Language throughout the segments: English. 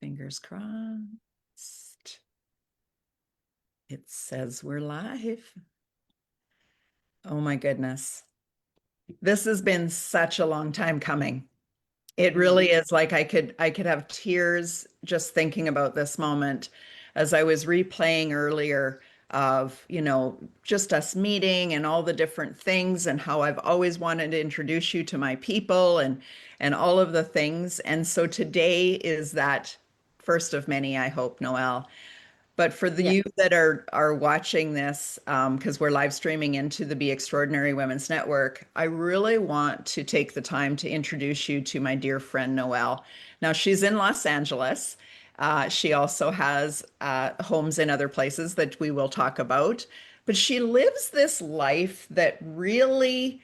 Fingers crossed. It says we're live. Oh my goodness. This has been such a long time coming. It really is like I could have tears just thinking about this moment as I was replaying earlier of, just us meeting and all the different things and how I've always wanted to introduce you to my people and all of the things. And so today is that first of many, I hope, Noel. But for Yeah. you that are watching this, because we're live streaming into the Be Extraordinary Women's Network, I really want to take the time to introduce you to my dear friend Noel. Now she's in Los Angeles. She also has homes in other places that we will talk about, but she lives this life that really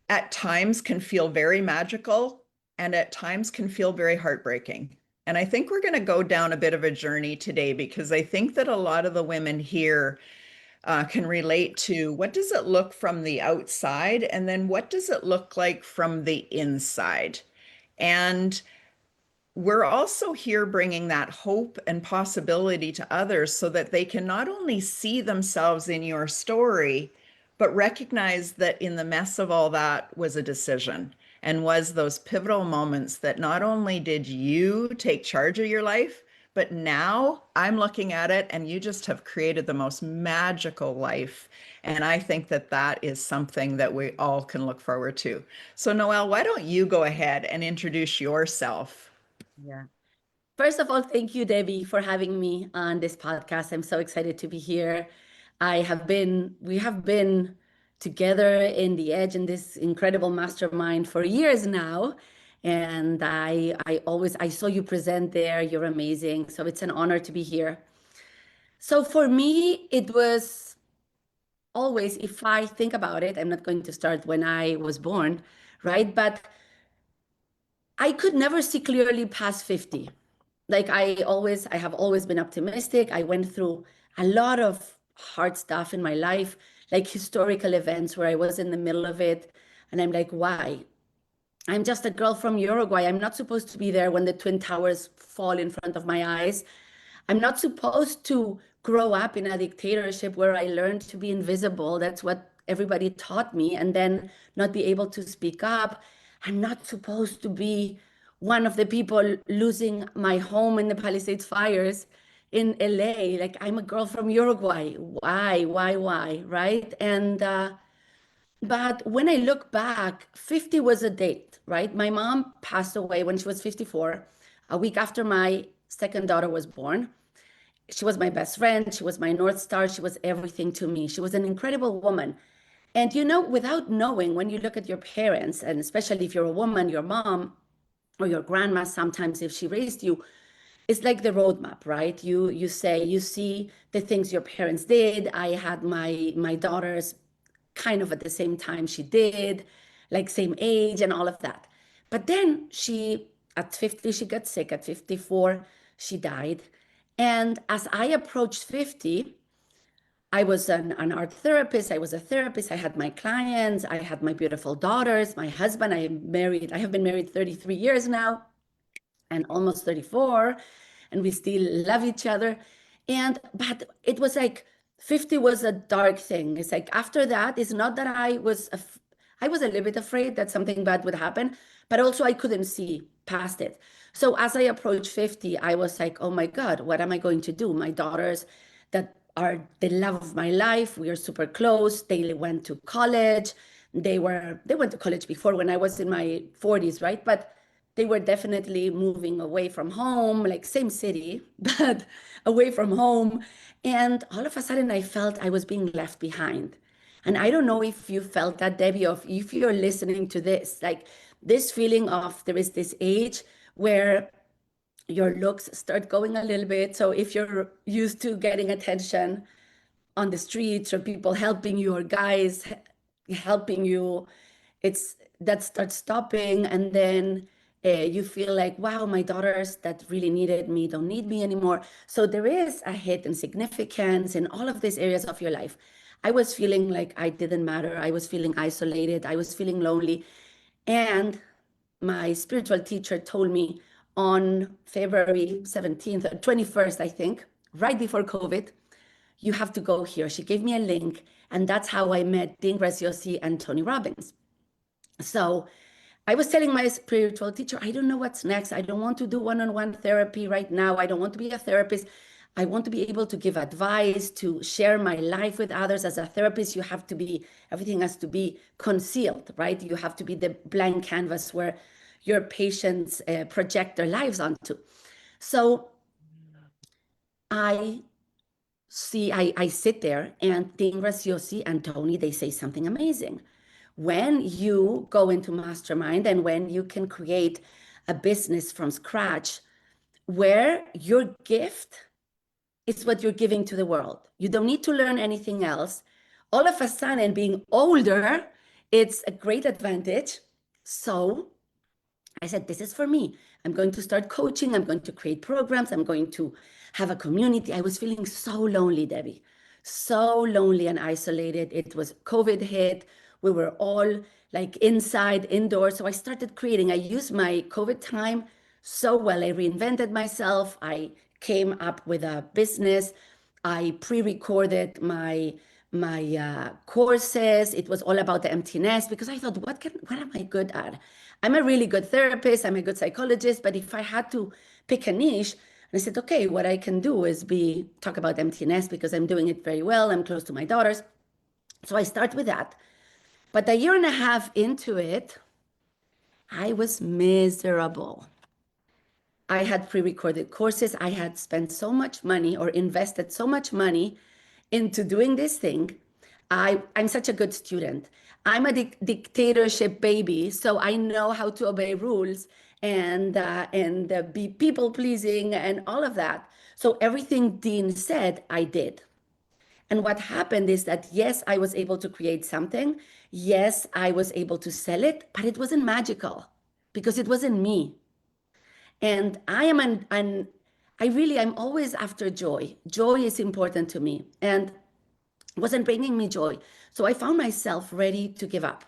at times can feel very magical and at times can feel very heartbreaking. And I think we're going to go down a bit of a journey today because I think that a lot of the women here can relate to what does it look from the outside and then what does it look like from the inside. And we're also here bringing that hope and possibility to others so that they can not only see themselves in your story, but recognize that in the mess of all that was a decision and was those pivotal moments that not only did you take charge of your life, but now I'm looking at it and you just have created the most magical life. And I think that that is something that we all can look forward to. So, Noelle, why don't you go ahead and introduce yourself? Yeah. First of all, thank you, Debbie, for having me on this podcast. I'm so excited to be here. We have been together in the Edge in this incredible mastermind for years now. And I saw you present there. You're amazing. So it's an honor to be here. So for me, it was always, if I think about it, I'm not going to start when I was born, right? But I could never see clearly past 50. Like I have always been optimistic. I went through a lot of hard stuff in my life, like historical events where I was in the middle of it. And I'm like, why? I'm just a girl from Uruguay. I'm not supposed to be there when the Twin Towers fall in front of my eyes. I'm not supposed to grow up in a dictatorship where I learned to be invisible. That's what everybody taught me, and then not be able to speak up. I'm not supposed to be one of the people losing my home in the Palisades fires in LA. Like, I'm a girl from Uruguay. Why, right? But when I look back, 50 was a date, right? My mom passed away when she was 54, a week after my second daughter was born. She was my best friend. She was my North Star. She was everything to me. She was an incredible woman. And without knowing, when you look at your parents, and especially if you're a woman, your mom or your grandma, sometimes if she raised you, it's like the roadmap, right? You see the things your parents did. I had my daughters kind of at the same time she did, like same age and all of that. But then at 50, she got sick. At 54, she died. And as I approached 50, I was an art therapist. I was a therapist. I had my clients. I had my beautiful daughters, my husband. I have been married 33 years now and almost 34, and we still love each other. But it was like 50 was a dark thing. It's like after that, it's not that I was a little bit afraid that something bad would happen, but also I couldn't see past it. So as I approached 50, I was like, oh my God, what am I going to do? My daughters that are the love of my life, we are super close. They went to college. They went to college before when I was in my 40s, right? But they were definitely moving away from home, like same city, but away from home. And all of a sudden, I felt I was being left behind. And I don't know if you felt that, Debbie, or if you're listening to this, like this feeling of there is this age where your looks start going a little bit. So if you're used to getting attention on the streets or people helping you or guys helping you, it's that starts stopping. And then you feel like, wow, my daughters that really needed me don't need me anymore. So there is a hit in significance in all of these areas of your life. I was feeling like I didn't matter. I was feeling isolated. I was feeling lonely. And my spiritual teacher told me, on February 17th or 21st, I think, right before COVID. You have to go here. She gave me a link, and that's how I met Dean Graziosi and Tony Robbins. So I was telling my spiritual teacher, I don't know what's next. I don't want to do one-on-one therapy right now. I don't want to be a therapist. I want to be able to give advice, to share my life with others. As a therapist, you have to be, everything has to be concealed, right? You have to be the blank canvas where your patients project their lives onto. So I sit there, and Dean Graziosi and Tony, they say something amazing. When you go into mastermind and when you can create a business from scratch where your gift is what you're giving to the world, you don't need to learn anything else. All of a sudden, being older, it's a great advantage. So I said, this is for me. I'm going to start coaching. I'm going to create programs. I'm going to have a community. I was feeling so lonely, Debbie, so lonely and isolated. It was COVID hit. We were all like inside, indoors. So I started creating. I used my COVID time so well. I reinvented myself. I came up with a business. I pre-recorded my courses. It was all about the emptiness because I thought, what am I good at? I'm a really good therapist. I'm a good psychologist. But if I had to pick a niche, and I said, okay, what I can do is talk about emptiness because I'm doing it very well. I'm close to my daughters. So I start with that. But a year and a half into it, I was miserable. I had pre-recorded courses. I had spent so much money or invested so much money into doing this thing. I'm such a good student. I'm a dictatorship baby, so I know how to obey rules and be people pleasing and all of that. So everything Dean said, I did. And what happened is that, yes, I was able to create something. Yes, I was able to sell it, but it wasn't magical because it wasn't me. And I'm always after joy. Joy is important to me and wasn't bringing me joy. So I found myself ready to give up.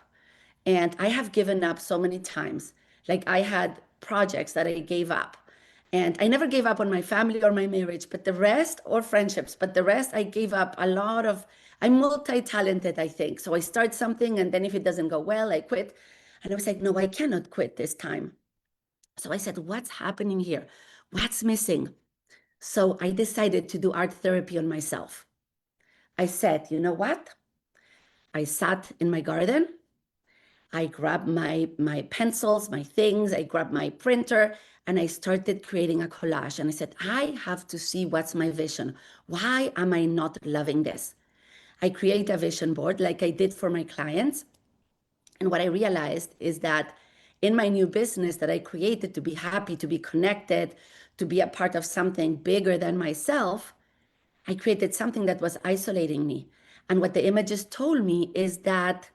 And I have given up so many times. Like I had projects that I gave up. And I never gave up on my family or my marriage, but the rest, or friendships, but the rest I gave up a lot of. I'm multi-talented, I think. So I start something, and then if it doesn't go well, I quit. And I was like, no, I cannot quit this time. So I said, what's happening here? What's missing? So I decided to do art therapy on myself. I said, you know what? I sat in my garden. I grabbed my pencils, my things, I grabbed my printer, and I started creating a collage. And I said, I have to see what's my vision. Why am I not loving this? I create a vision board like I did for my clients. And what I realized is that in my new business that I created to be happy, to be connected, to be a part of something bigger than myself, I created something that was isolating me. And what the images told me is that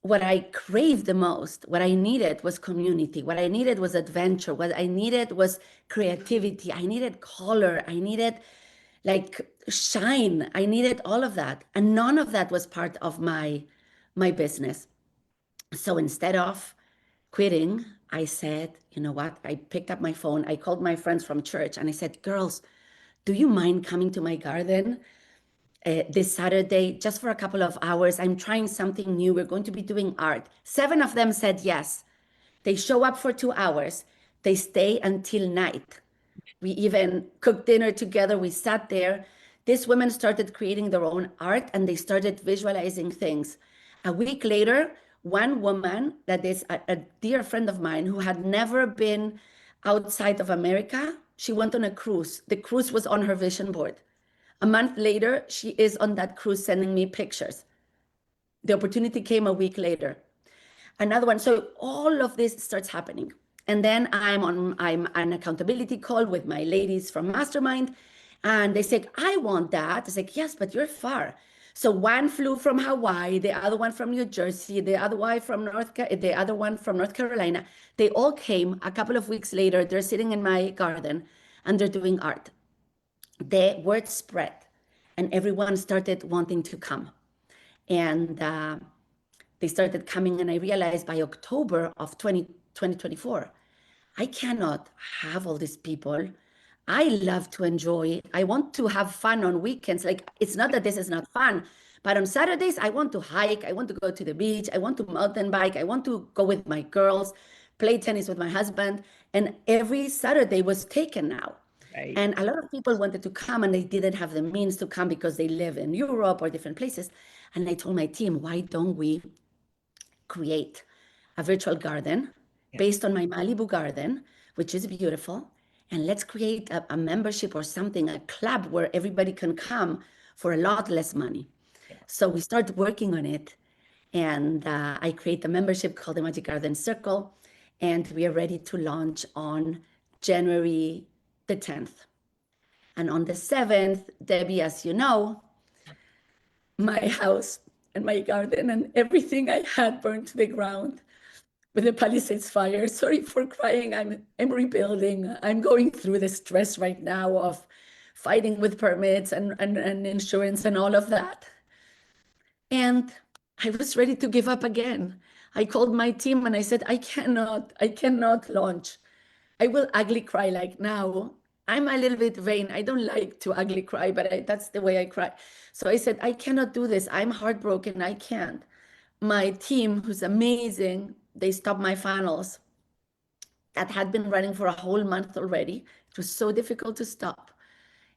what I craved the most, what I needed was community. What I needed was adventure. What I needed was creativity. I needed color. I needed like shine. I needed all of that. And none of that was part of my business. So instead of quitting, I said, you know what? I picked up my phone. I called my friends from church and I said, girls, do you mind coming to my garden this Saturday, just for a couple of hours? I'm trying something new. We're going to be doing art. 7 of them said yes. They show up for 2 hours. They stay until night. We even cooked dinner together. We sat there. These women started creating their own art and they started visualizing things. A week later, one woman that is a dear friend of mine who had never been outside of America, she went on a cruise. The cruise was on her vision board. A month later, she is on that cruise sending me pictures. The opportunity came a week later. Another one. So all of this starts happening. And then I'm an accountability call with my ladies from Mastermind. And they say, I want that. I say, yes, but you're far. So one flew from Hawaii, the other one from New Jersey, the other one from North Carolina. They all came a couple of weeks later. They're sitting in my garden and they're doing art. The word spread and everyone started wanting to come. And they started coming, and I realized by October of 2024, I cannot have all these people. I love to enjoy. I want to have fun on weekends. Like, it's not that this is not fun, but on Saturdays, I want to hike. I want to go to the beach. I want to mountain bike. I want to go with my girls, play tennis with my husband. And every Saturday was taken now. Right. And a lot of people wanted to come and they didn't have the means to come because they live in Europe or different places. And I told my team, why don't we create a virtual garden Yeah. based on my Malibu garden, which is beautiful. And let's create a membership or something, a club where everybody can come for a lot less money. Yeah. So we started working on it. And I create a membership called the Magic Garden Circle. And we are ready to launch on January the 10th. And on the 7th, Debbie, as you know, my house and my garden and everything I had burned to the ground with the Palisades fire. Sorry for crying. I'm rebuilding. I'm going through the stress right now of fighting with permits and insurance and all of that. And I was ready to give up again. I called my team and I said, I cannot launch. I will ugly cry like now. I'm a little bit vain. I don't like to ugly cry, but that's the way I cry. So I said, I cannot do this. I'm heartbroken. I can't. My team, who's amazing, they stopped my funnels that had been running for a whole month already. It was so difficult to stop.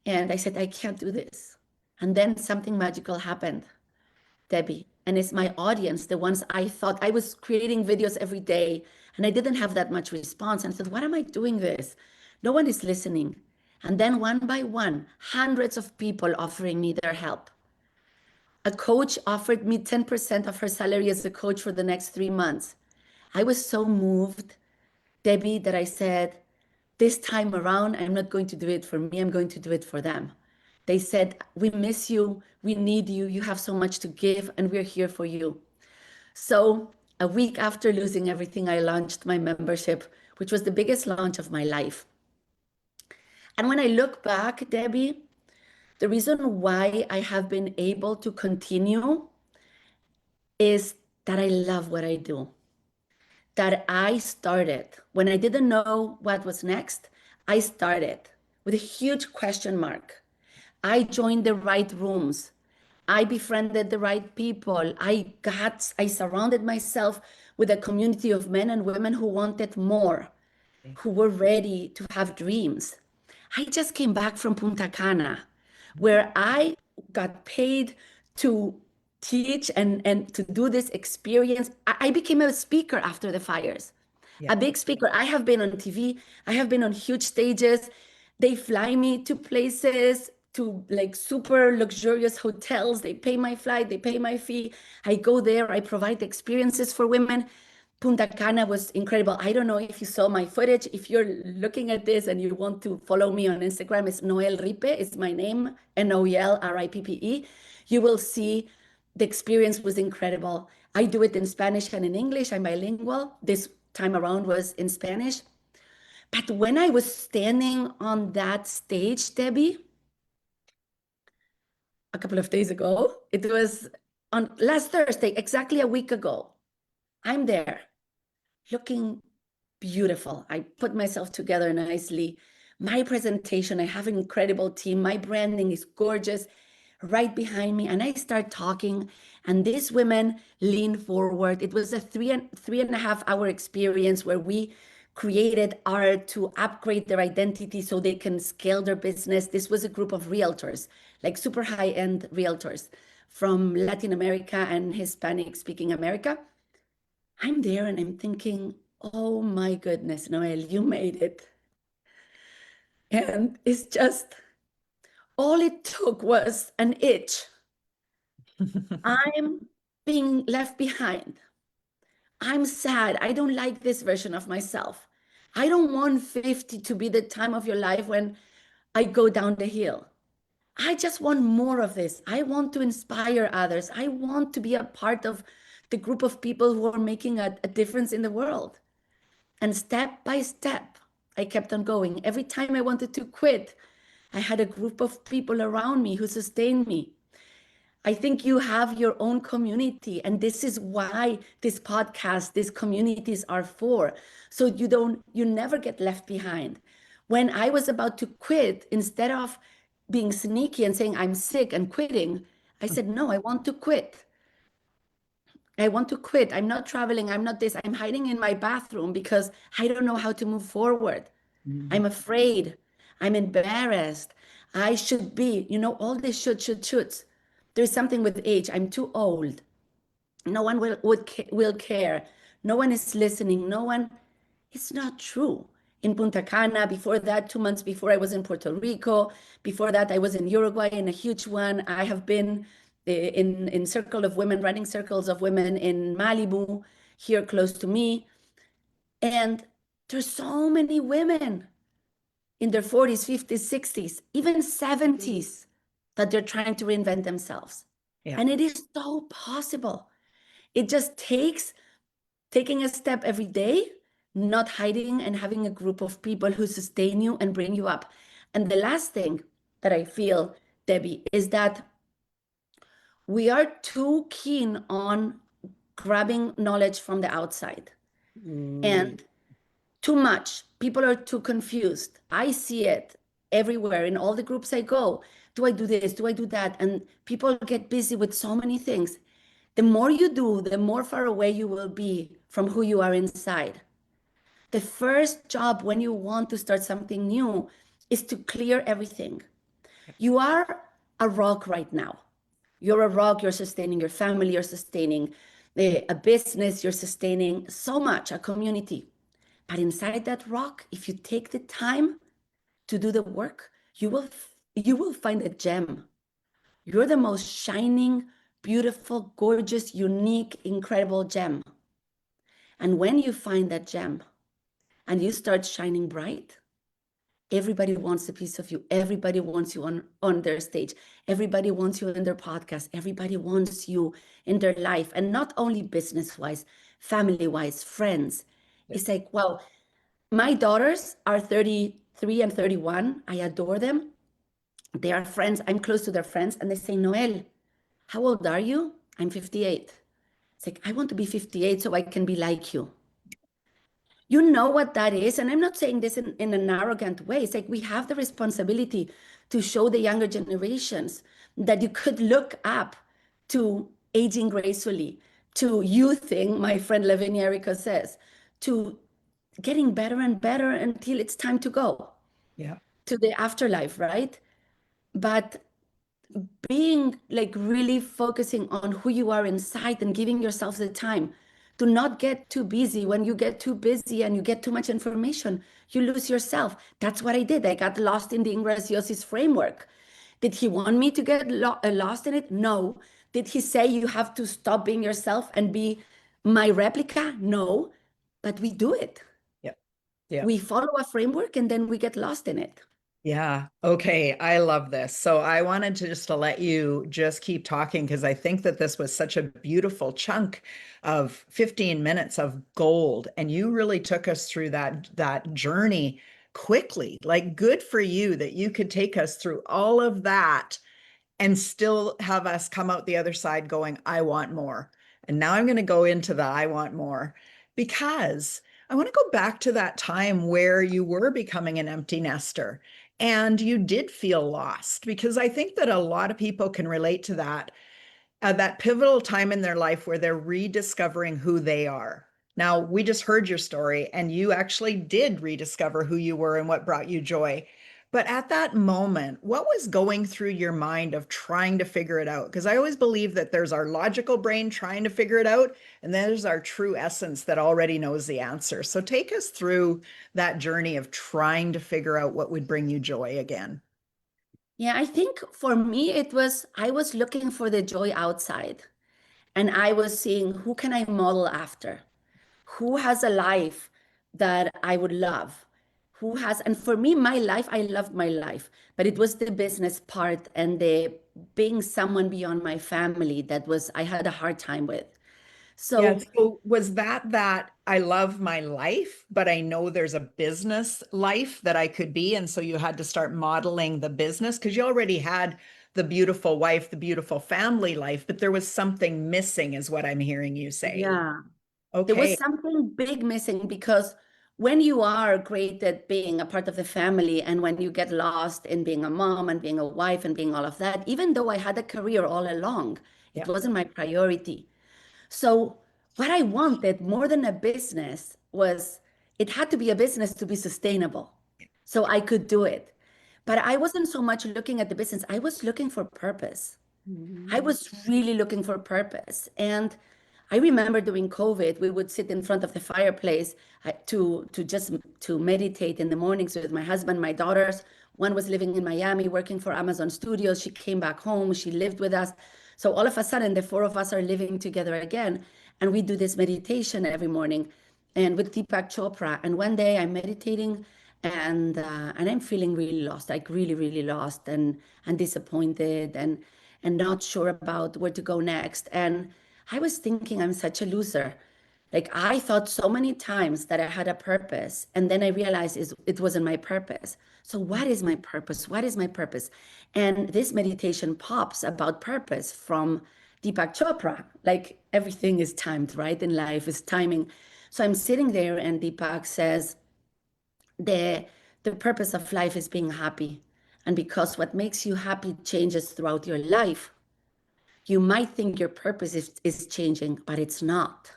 And I said, I can't do this. And then something magical happened, Debbie. And it's my audience, the ones I thought I was creating videos every day and I didn't have that much response. And I said, what am I doing this? No one is listening. And then one by one, hundreds of people offering me their help. A coach offered me 10% of her salary as a coach for the next 3 months. I was so moved, Debbie, that I said, this time around, I'm not going to do it for me, I'm going to do it for them. They said, we miss you, we need you, you have so much to give, and we're here for you. So a week after losing everything, I launched my membership, which was the biggest launch of my life. And when I look back, Debbie, the reason why I have been able to continue is that I love what I do. That I started when I didn't know what was next. I started with a huge question mark. I joined the right rooms. I befriended the right people. I surrounded myself with a community of men and women who wanted more, who were ready to have dreams. I just came back from Punta Cana, where I got paid to teach and to do this experience. I became a speaker after the fires, Yeah. a big speaker. I have been on TV, I have been on huge stages. They fly me to places, to like super luxurious hotels. They pay my flight, they pay my fee. I go there, I provide experiences for women. Punta Cana was incredible. I don't know if you saw my footage. If you're looking at this and you want to follow me on Instagram, it's Noel Rippe. It's my name, Noel Rippe. You will see the experience was incredible. I do it in Spanish and in English. I'm bilingual. This time around was in Spanish. But when I was standing on that stage, Debbie, a couple of days ago, it was on last Thursday, exactly a week ago, I'm there looking beautiful. I put myself together nicely. My presentation, I have an incredible team. My branding is gorgeous right behind me. And I start talking, and these women lean forward. It was a three and a half hour experience where we created art to upgrade their identity so they can scale their business. This was a group of realtors, like super high-end realtors from Latin America and Hispanic speaking America. I'm there and I'm thinking, oh my goodness, Noel, you made it. And it's just, all it took was an itch. I'm being left behind. I'm sad. I don't like this version of myself. I don't want 50 to be the time of your life when I go down the hill. I just want more of this. I want to inspire others. I want to be a part of the group of people who are making a difference in the world. And step by step, I kept on going. Every time I wanted to quit, I had a group of people around me who sustained me. I think you have your own community, and this is why this podcast, these communities are for. So you never get left behind. When I was about to quit, instead of being sneaky and saying I'm sick and quitting, I said, no, I want to quit. I want to quit. I'm not traveling. I'm not this. I'm hiding in my bathroom because I don't know how to move forward. Mhm. I'm afraid. I'm embarrassed. I should be, all this shoulds. There's something with age. I'm too old. No one will care. No one is listening. No one. It's not true. In Punta Cana, before that, 2 months before, I was in Puerto Rico. Before that, I was in Uruguay in a huge one. I have been in circle of women, running circles of women in Malibu, here close to me. And there's so many women in their 40s, 50s, 60s, even 70s that they're trying to reinvent themselves. Yeah. And it is so possible. It just takes taking a step every day, not hiding, and having a group of people who sustain you and bring you up. And the last thing that I feel, Debbie, is that we are too keen on grabbing knowledge from the outside. Ooh. And too much. People are too confused. I see it everywhere in all the groups I go. Do I do this? Do I do that? And people get busy with so many things. The more you do, the more far away you will be from who you are inside. The first job when you want to start something new is to clear everything. You are a rock right now. You're a rock, you're sustaining your family, you're sustaining a business, you're sustaining so much, a community. But inside that rock, if you take the time to do the work, you will find a gem. You're the most shining, beautiful, gorgeous, unique, incredible gem. And when you find that gem and you start shining bright, everybody wants a piece of you. Everybody wants you on their stage. Everybody wants you in their podcast. Everybody wants you in their life. And not only business-wise, family-wise, friends. Yeah. It's like, well, my daughters are 33 and 31. I adore them. They are friends. I'm close to their friends. And they say, Noel, how old are you? I'm 58. It's like, I want to be 58 so I can be like you. You know what that is. And I'm not saying this in an arrogant way. It's like we have the responsibility to show the younger generations that you could look up to aging gracefully, to youthing, my friend Lavinia Erica says, to getting better and better until it's time to go Yeah. to the afterlife, right? But being like really focusing on who you are inside and giving yourself the time to not get too busy. When you get too busy and you get too much information, you lose yourself. That's what I did. I got lost in the Ingres Yossis framework. Did he want me to get lost in it? No. Did he say you have to stop being yourself and be my replica? No. But we do it. Yeah. Yeah. We follow a framework and then we get lost in it. Yeah. Okay. I love this. So I wanted to just to let you just keep talking because I think that this was such a beautiful chunk of 15 minutes of gold. And you really took us through that journey quickly. Like good for you that you could take us through all of that and still have us come out the other side going, I want more. And now I'm going to go into the I want more because I want to go back to that time where you were becoming an empty nester and you did feel lost because I think that a lot of people can relate to that pivotal time in their life where they're rediscovering who they are. Now, we just heard your story and you actually did rediscover who you were and what brought you joy. But at that moment, what was going through your mind of trying to figure it out? Because I always believe that there's our logical brain trying to figure it out, and then there's our true essence that already knows the answer. So take us through that journey of trying to figure out what would bring you joy again. Yeah, I think for me, I was looking for the joy outside and I was seeing who can I model after? Who has a life that I would love? And for me, my life, I loved my life, but it was the business part and the being someone beyond my family I had a hard time with. Yeah. So So was that I love my life, but I know there's a business life that I could be. And so you had to start modeling the business because you already had the beautiful wife, the beautiful family life, but there was something missing, is what I'm hearing you say. Yeah. There was Okay. something big missing because when you are great at being a part of the family and when you get lost in being a mom and being a wife and being all of that, even though I had a career all along, it Yeah. wasn't my priority. So what I wanted more than a business was it had to be a business to be sustainable. So I could do it. But I wasn't so much looking at the business, I was looking for purpose. I Mhm. was really looking for purpose. And I remember during COVID, we would sit in front of the fireplace to just to meditate in the mornings with my husband, my daughters. One was living in Miami, working for Amazon Studios. She came back home. She lived with us. So all of a sudden, the four of us are living together again, and we do this meditation every morning, and with Deepak Chopra. And one day I'm meditating, and I'm feeling really lost, like really, really lost, and disappointed, and not sure about where to go next. And I was thinking I'm such a loser. Like I thought so many times that I had a purpose, and then I realized it wasn't my purpose. So what is my purpose? What is my purpose? And this meditation pops about purpose from Deepak Chopra. Like everything is timed, right? In life is timing. So I'm sitting there, and Deepak says, the the purpose of life is being happy. And because what makes you happy changes throughout your life, you might think your purpose is changing, but it's not.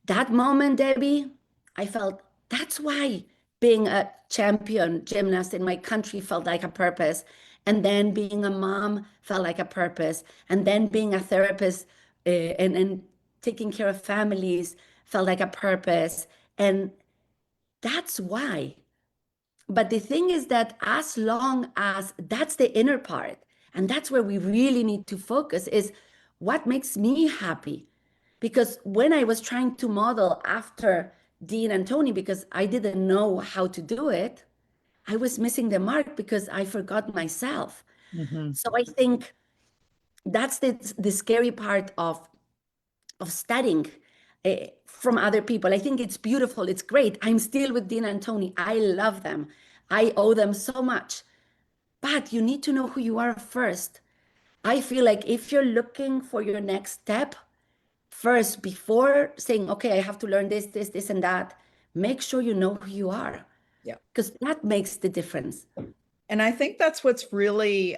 That moment, Debbie, I felt that's why being a champion gymnast in my country felt like a purpose. And then being a mom felt like a purpose. And then being a therapist and taking care of families felt like a purpose. And that's why. But the thing is that as long as that's the inner part, and that's where we really need to focus is what makes me happy. Because when I was trying to model after Dean and Tony, because I didn't know how to do it, I was missing the mark because I forgot myself. Mhm. So I think that's the scary part of studying from other people. I think it's beautiful. It's great. I'm still with Dean and Tony. I love them. I owe them so much. But you need to know who you are first. I feel like if you're looking for your next step, first, before saying, okay, I have to learn this, and that, make sure you know who you are Yeah. because that makes the difference. And I think that's what's really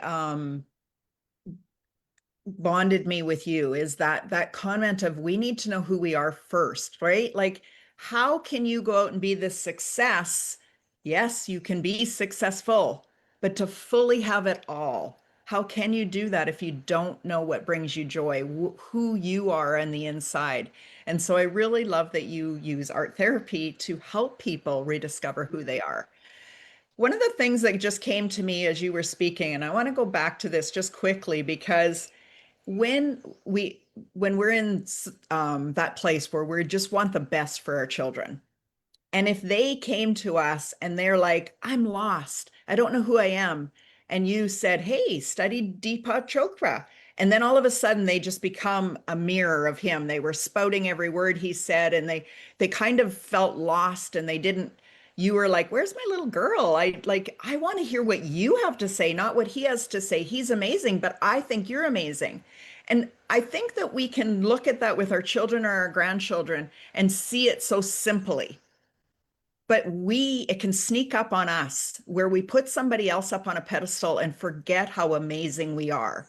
bonded me with you is that comment of we need to know who we are first, right? Like, how can you go out and be this success? Yes, you can be successful, but to fully have it all, how can you do that if you don't know what brings you joy, who you are on the inside? And so I really love that you use art therapy to help people rediscover who they are. One of the things that just came to me as you were speaking, and I want to go back to this just quickly because when we when we're in that place where we just want the best for our children, and if they came to us and they're like, I'm lost, I don't know who I am, and you said, hey, study Deepak Chopra, and then all of a sudden they just become a mirror of him, they were spouting every word he said, and they kind of felt lost, and they didn't, you were like, where's my little girl? I want to hear what you have to say, not what he has to say. He's amazing, but I think you're amazing. And I think that we can look at that with our children or our grandchildren and see it so simply, but it can sneak up on us where we put somebody else up on a pedestal and forget how amazing we are.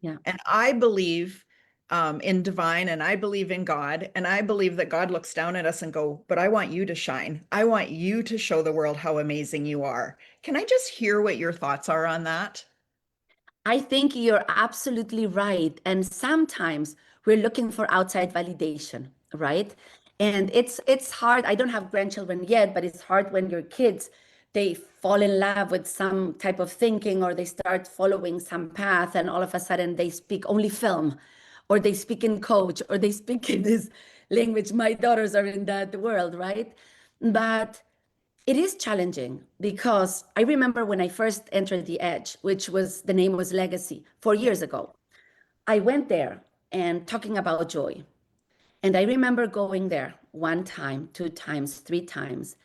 Yeah. And I believe in divine, and I believe in God, and I believe that God looks down at us and go, but I want you to shine. I want you to show the world how amazing you are. Can I just hear what your thoughts are on that? I think you're absolutely right. And sometimes we're looking for outside validation, right? And it's hard. I don't have grandchildren yet, but it's hard when your kids they fall in love with some type of thinking or they start following some path and all of a sudden they speak only film or they speak in coach or they speak in this language. My daughters are in that world, right? But it is challenging because I remember when I first entered the Edge, which was the name was Legacy 4 years ago. I went there and talking about joy. And I remember going there one time, two times, three times.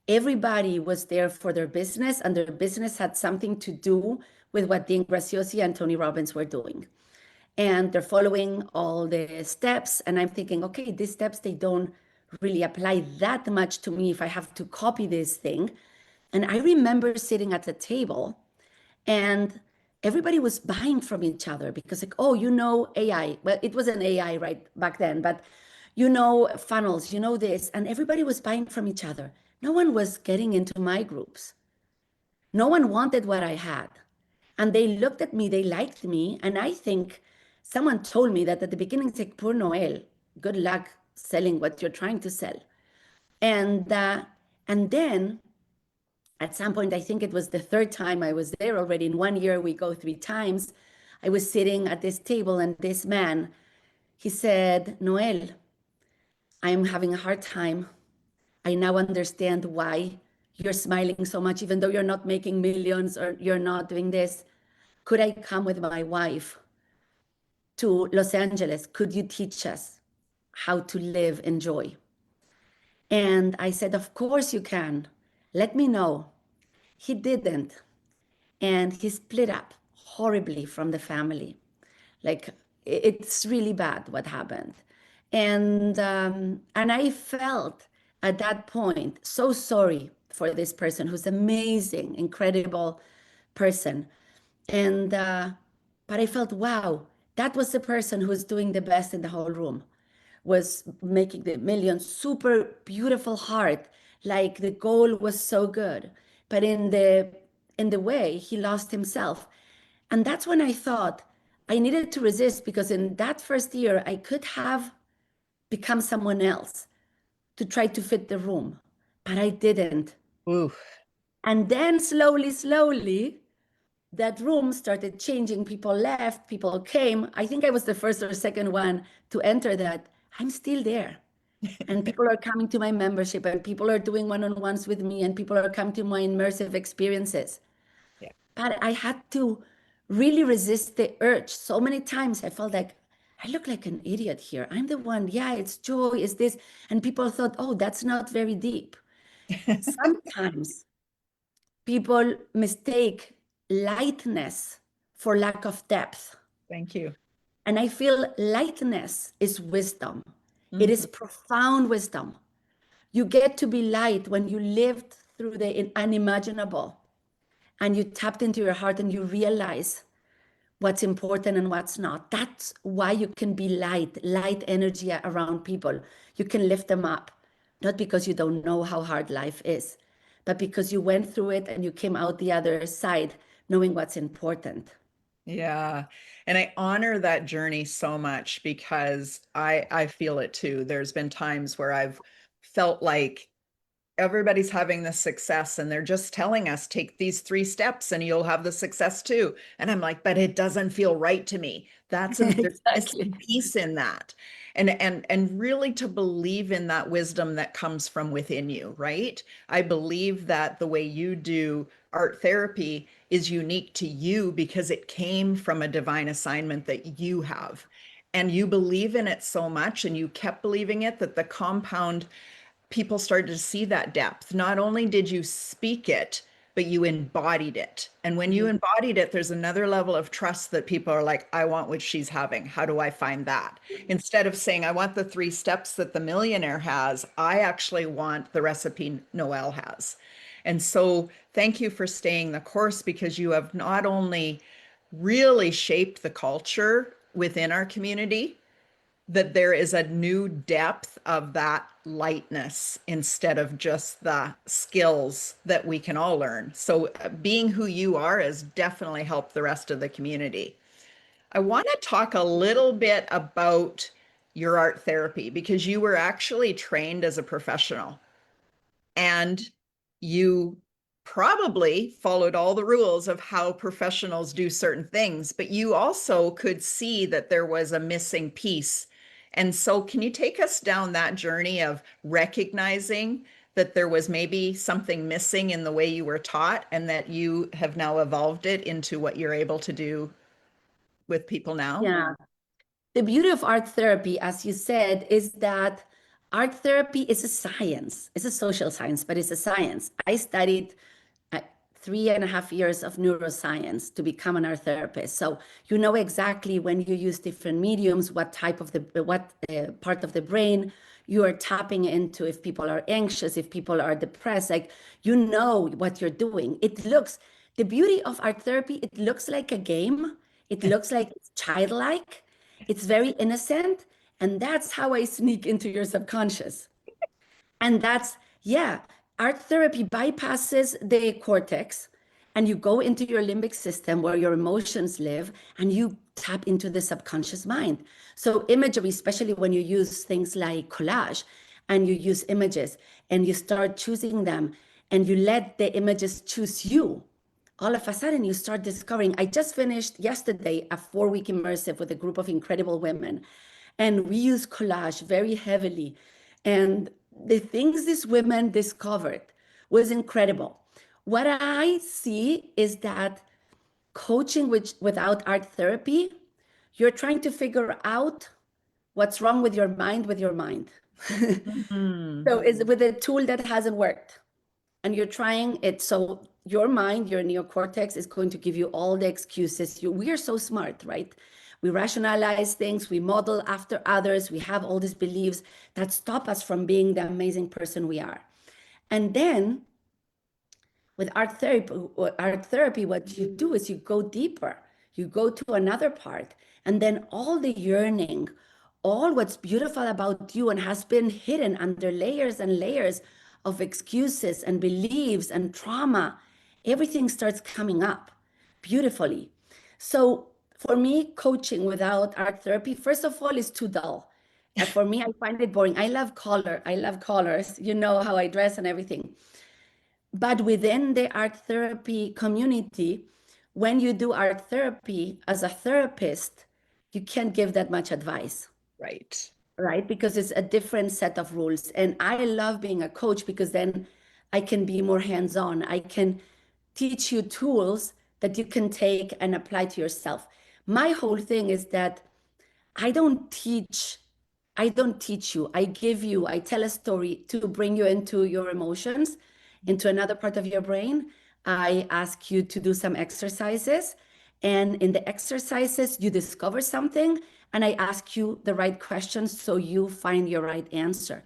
Everybody was there for their business, and their business had something to do with what Dean Graziosi and Tony Robbins were doing. And they're following all the steps. And I'm thinking, okay, these steps, they don't really apply that much to me if I have to copy this thing. And I remember sitting at the table and everybody was buying from each other because like, oh, you know, AI. Well, it wasn't AI right back then, but you know, funnels, you know this. And everybody was buying from each other. No one was getting into my groups. No one wanted what I had. And they looked at me, they liked me. And I think someone told me that at the beginning, it's like, poor Noel, good luck selling what you're trying to sell. And then at some point, I think it was the third time I was there already. In 1 year, we go 3 times. I was sitting at this table, and this man, he said, Noel, I'm having a hard time. I now understand why you're smiling so much, even though you're not making millions or you're not doing this. Could I come with my wife to Los Angeles? Could you teach us how to live in joy? And I said, of course you can. Let me know. He didn't. And he split up horribly from the family. Like it's really bad what happened. And I felt at that point so sorry for this person who's amazing, incredible person. And but I felt, wow, that was the person who's doing the best in the whole room, was making the millions, super beautiful heart, like the goal was so good. But in the way, he lost himself. And that's when I thought I needed to resist, because in that first year, I could have become someone else to try to fit the room, but I didn't. Ooh. And then slowly, that room started changing. People left, people came. I think I was the first or second one to enter that. I'm still there. And people are coming to my membership, and people are doing one-on-ones with me, and people are coming to my immersive experiences. Yeah. But I had to really resist the urge. So many times I felt like, I look like an idiot here. I'm the one, yeah, it's joy, it's this. And people thought, oh, that's not very deep. Sometimes people mistake lightness for lack of depth. Thank you. And I feel lightness is wisdom. It Mhm. is profound wisdom. You get to be light when you lived through the unimaginable and you tapped into your heart and you realize what's important and what's not. That's why you can be light energy around people. You can lift them up, not because you don't know how hard life is, but because you went through it and you came out the other side knowing what's important. Yeah. And I honor that journey so much because I feel it too. There's been times where I've felt like everybody's having the success and they're just telling us take these 3 steps and you'll have the success too. And I'm like, but it doesn't feel right to me. There's Exactly. missing piece in that. And really to believe in that wisdom that comes from within you, right? I believe that the way you do art therapy is unique to you because it came from a divine assignment that you have. And you believe in it so much and you kept believing it that the compound people started to see that depth. Not only did you speak it, but you embodied it. And when you Mhm. embodied it, there's another level of trust that people are like, I want what she's having. How do I find that? Instead of saying, I want the 3 steps that the millionaire has, I actually want the recipe Noel has. And so thank you for staying the course because you have not only really shaped the culture within our community, that there is a new depth of that lightness instead of just the skills that we can all learn. So being who you are has definitely helped the rest of the community. I want to talk a little bit about your art therapy because you were actually trained as a professional and you probably followed all the rules of how professionals do certain things, but you also could see that there was a missing piece. And so, can you take us down that journey of recognizing that there was maybe something missing in the way you were taught and that you have now evolved it into what you're able to do with people now? Yeah. The beauty of art therapy, as you said, is that art therapy is a science. It's a social science, but it's a science. I studied 3.5 years of neuroscience to become an art therapist. So you know exactly when you use different mediums, what type of what part of the brain you are tapping into, if people are anxious, if people are depressed, like you know what you're doing. The beauty of art therapy, it looks like a game. It looks like it's childlike. It's very innocent. And that's how I sneak into your subconscious. And yeah, art therapy bypasses the cortex and you go into your limbic system where your emotions live and you tap into the subconscious mind. So, imagery, especially when you use things like collage and you use images and you start choosing them and you let the images choose you, all of a sudden you start discovering. I just finished yesterday a 4-week immersive with a group of incredible women, and we use collage very heavily. And the things these women discovered was incredible. What I see is that coaching without art therapy, you're trying to figure out what's wrong with your mind. Mhm. So it's with a tool that hasn't worked and you're trying it. So your mind, your neocortex is going to give you all the excuses. We are so smart, right? We rationalize things, we model after others, we have all these beliefs that stop us from being the amazing person we are. And then with art therapy, what you do is you go deeper, you go to another part, and then all the yearning, all what's beautiful about you and has been hidden under layers and layers of excuses and beliefs and trauma, everything starts coming up beautifully. So for me, coaching without art therapy, first of all, is too dull. For me, I find it boring. I love color. I love colors. You know how I dress and everything. But within the art therapy community, when you do art therapy as a therapist, you can't give that much advice, Right. right? Because it's a different set of rules. And I love being a coach because then I can be more hands-on. I can teach you tools that you can take and apply to yourself. My whole thing is that I don't teach. I don't teach you. I tell a story to bring you into your emotions, into another part of your brain. I ask you to do some exercises. And in the exercises, you discover something, and I ask you the right questions so you find your right answer.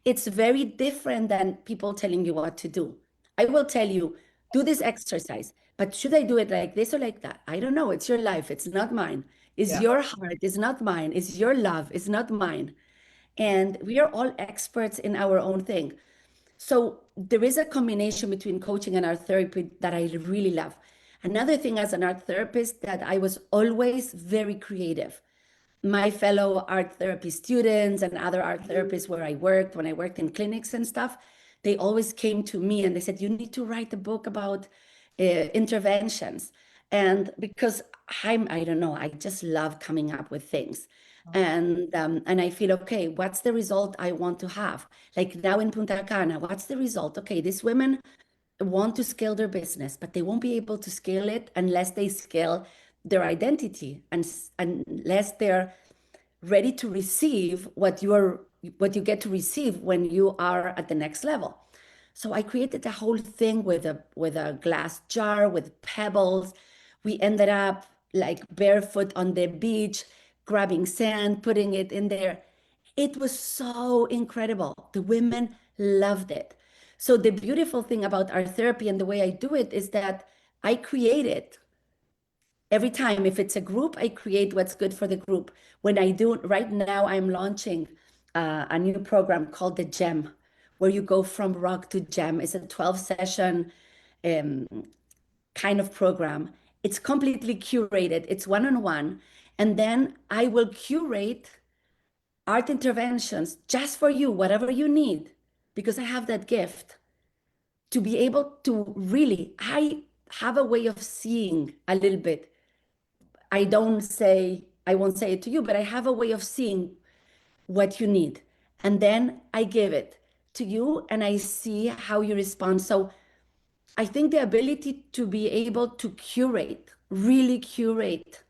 It's very different than people telling you what to do. I will tell you, do this exercise, but should I do it like this or like that? I don't know. It's your life. It's not mine. It's Yeah. your heart. It's not mine. It's your love. It's not mine. And we are all experts in our own thing. So there is a combination between coaching and art therapy that I really love. Another thing as an art therapist that I was always very creative. My fellow art therapy students and other art therapists where I worked, when I worked in clinics and stuff, they always came to me and they said, you need to write a book about interventions. And because I don't know, I just love coming up with things. And I feel, okay, what's the result I want to have? Like now in Punta Cana, what's the result? Okay, these women want to scale their business, but they won't be able to scale it unless they scale their identity and unless they're ready to receive what you get to receive when you are at the next level. So I created a whole thing with a glass jar with pebbles. We ended up like barefoot on the beach, grabbing sand, putting it in there. It was so incredible. The women loved it. So the beautiful thing about art therapy and the way I do it is that I create it every time. If it's a group, I create what's good for the group. When I do right now, I'm launching a new program called the Gem, where you go from rock to gem. It's a 12 session um, kind of program. It's completely curated. It's one-on-one. And then I will curate art interventions just for you, whatever you need, because I have that gift to be able to really, I have a way of seeing a little bit. I won't say it to you, but I have a way of seeing what you need. And then I give it to you and I see how you respond. So I think the ability to be able to curate, really curate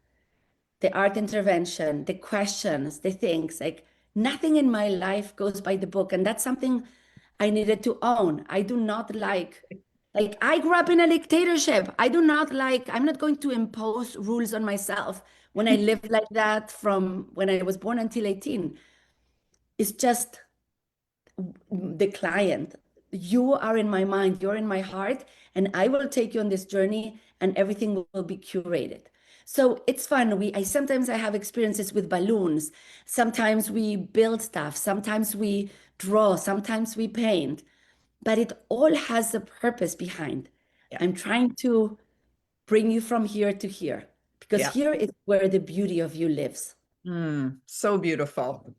the art intervention, the questions, the things, like nothing in my life goes by the book. And that's something I needed to own. I do not like Like I grew up in a dictatorship. I do not like, I'm not going to impose rules on myself when I lived like that from when I was born until 18. It's just the client. You are in my mind, you're in my heart, and I will take you on this journey and everything will be curated. So it's fun. I sometimes I have experiences with balloons. Sometimes we build stuff, sometimes we draw, sometimes we paint, but it all has a purpose behind. Yeah. I'm trying to bring you from here to here because Yeah. here is where the beauty of you lives. So beautiful.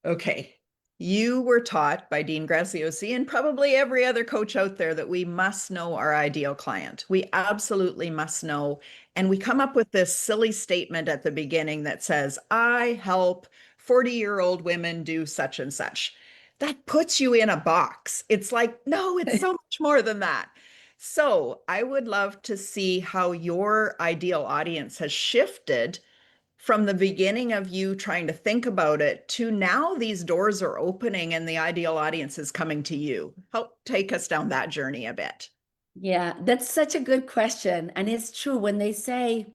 Okay. You were taught by Dean Graziosi and probably every other coach out there that we must know our ideal client. We absolutely must know. And we come up with this silly statement at the beginning that says, I help 40-year-old women do such and such. That puts you in a box. It's like, no, it's so much more than that. So I would love to see how your ideal audience has shifted from the beginning of you trying to think about it to now these doors are opening and the ideal audience is coming to you. Help take us down that journey a bit. Yeah, that's such a good question. And it's true when they say,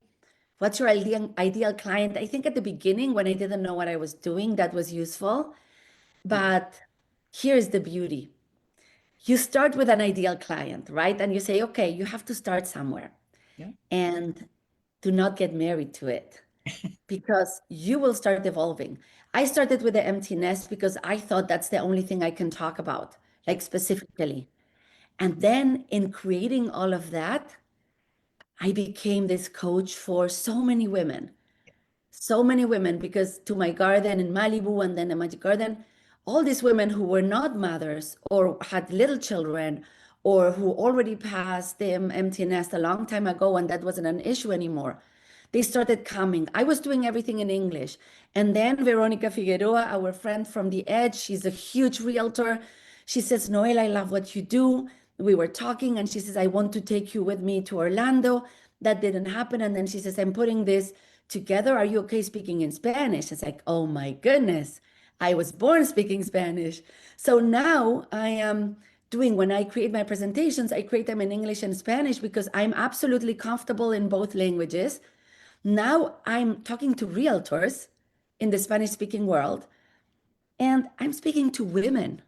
what's your ideal client? I think at the beginning, when I didn't know what I was doing, that was useful. Yeah. But here's the beauty. You start with an ideal client, right? And you say, okay, you have to start somewhere Yeah. and do not get married to it because you will start evolving. I started with the empty nest because I thought that's the only thing I can talk about, like specifically. And then in creating all of that, I became this coach for so many women, because to my garden in Malibu and then a magic garden, all these women who were not mothers or had little children or who already passed the empty nest a long time ago and that wasn't an issue anymore. They started coming. I was doing everything in English. And then Veronica Figueroa, our friend from The Edge, she's a huge realtor. She says, Noel, I love what you do. We were talking and she says, I want to take you with me to Orlando. That didn't happen. And then she says, I'm putting this together. Are you okay speaking in Spanish? It's like, oh my goodness, I was born speaking Spanish. So now I am doing, when I create my presentations, I create them in English and Spanish because I'm absolutely comfortable in both languages. Now I'm talking to realtors in the Spanish speaking world and I'm speaking to women.